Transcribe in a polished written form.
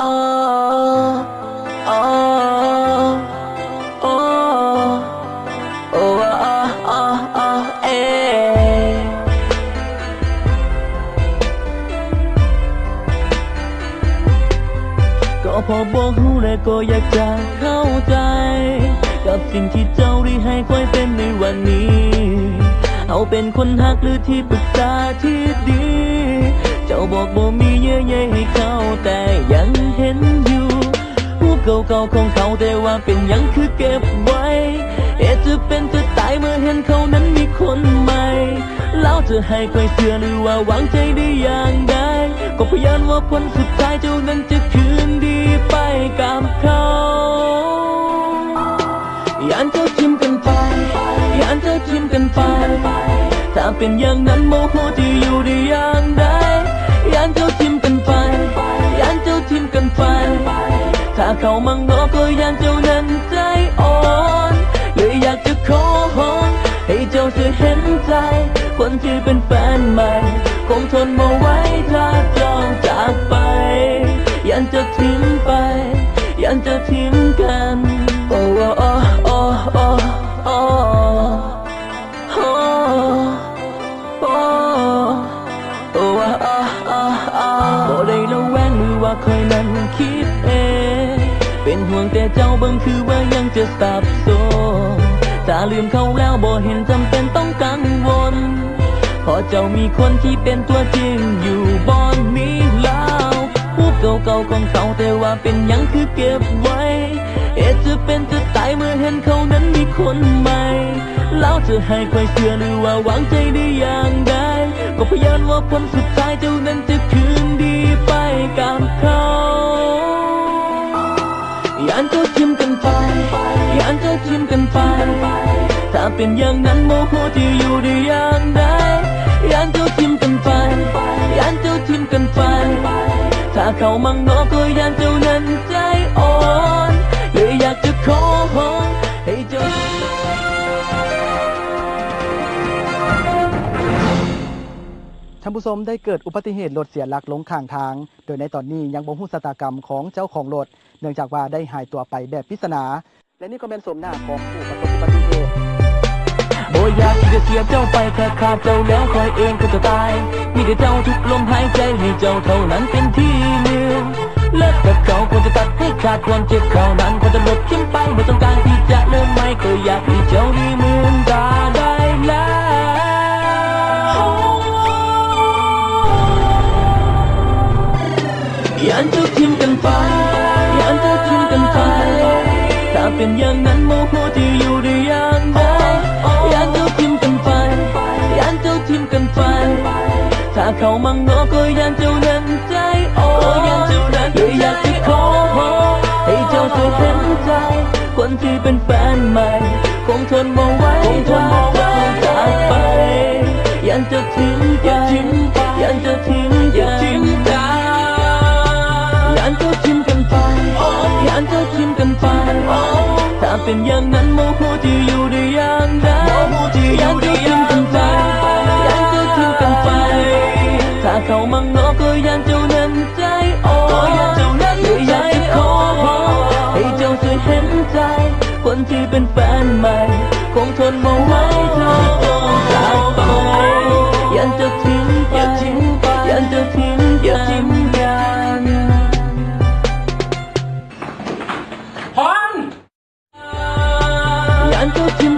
อ๋ออ๋อโอ้โอ้อ๋ออ๋ออ๋อเอก็พอบอกรู้และก็อยากจะเข้าใจกับสิ่งที่เจ้าได้ให้ค่อยเป็นในวันนี้เอาเป็นคนหักหรือที่ปรึกษาที่ดีเจ้าบอกบ่มีเยื่อใยให้เขาแต่ยังเห็นอยู่รูปเก่าๆของเขาแต่ว่าเป็นยังคือเก็บไว้จะเป็นจะตายเมื่อเห็นเขานั้นมีคนใหม่แล้วจะให้ใครเชื่อหรือว่าหวังใจได้อย่างใดก็พยานว่าผลสุดท้ายเจ้านั้นจะคืนดีไปกับเขาอย่าเจ้าทิมกันไปอย่าเจ้าทิมกันไปถ้าเป็นอย่างนั้นโมโหจะอยู่ได้อย่างใดอย่าเจ้าทิมกันไปอย่าเจ้าทิมกันไปถ้าเขามังงอก็อย่าเจ้านั้นใจอ่อนเลยอยากจะขอให้เจ้าช่วยเห็นใจคนที่เป็นแฟนใหม่คงทนมาไว้ถ้าเจ้าจากไปยันจะทิ้งไปยันจะทิ้งกันโอ้โอ้โอ้โอ้โอ้โอ้โอ้โอ้บ่ได้ระแวงหรือว่าคอยนั้นคิดเองเป็นห่วงแต่เจ้าเบิ่งคือว่ายังจะสับสนถ้าลืมเขาแล้วบ่เห็นจำเป็นต้องกังวลเพราะเจ้ามีคนที่เป็นตัวจริงอยู่บ่มีแล้วรูปเก่าๆของเขาแต่ว่าเป็นยังคือเก็บไว้จะเป็นจะตายเมื่อเห็นเขานั้นมีคนใหม่แล้วจะให้ใครเชื่อหรือว่าหวังใจได้อย่างใดก็พยานว่าผลสุดท้ายเจ้านั้นจะคืนดีไปกับเขาอย่าเจ้าทิมกันไปอย่าเจ้าทิมกันไปถ้าเป็นอย่างนั้นโมโหจะอยู่ได้อย่างใดอย่าเจ้าทิมกันไปอย่าเจ้าทิมกันไปถ้าเขามังงอก็อย่าเจ้านั้นใจอ่อนเลยอยากจะขอให้เจ้าท่านผู้ชมได้เกิดอุบัติเหตุรถเสียหลักลงข้างทางโดยในตอนนี้ยังบ่ฮู้ชะตากรรมของเจ้าของรถเนื่องจากว่าได้หายตัวไปแบบปริศนาและนี่ก็เป็นสมหน้าของผู้ประสบอุบัติเหตุบ่อยากที่จะเสียเจ้าไปขาดเจ้าแล้วคอยเองก็จะตายมีแต่เจ้าทุกลมหายใจให้เจ้าเท่านั้นเป็นที่หนึ่งเลิกกับเขาควรจะตัดให้ขาดความเจ็บเขานั้นควรจะลบทิ้งไปไม่ต้องการที่จะเริ่มใหม่ก็อยากให้เจ้าได้ลืมตาได้แล้วอย่าเจ้าทิมกันไปอย่าเจ้าทิมกันไปถ้าเป็นอย่างนั้นโมโหจะอยู่ได้อย่างใดอย่าเจ้าทิมกันไปอย่าเจ้าทิมกันไปถ้าเขามังงอก็อย่าเจ้านั้นใจอ่อนเลยอยากจะขอให้เจ้าช่วยเห็นใจคนที่เป็นแฟนใหม่คงทนมาไว้ถ้าเจ้าจากไปยันจะทิ้งกันยันจะทิ้งกันยันเจ้าทิมกันไปยันเจ้าทิมกันไปถ้าเป็นอย่างนั้นโมโหจะอยู่ได้อย่างใดยันเจ้าทิมกันไปยันเจ้าทิมกันไปถ้าเขามังงอก็ยันเจ้านั้นใจอ่อนเลยอยากจะขอให้เจ้าช่วยเห็นใจคนที่เป็นแฟนใหม่คงทนมาไว้ถ้าเจ้าจากไปยันเจ้าทิ้งไปยันเจ้าทิ้งกันยันเจ้าทิม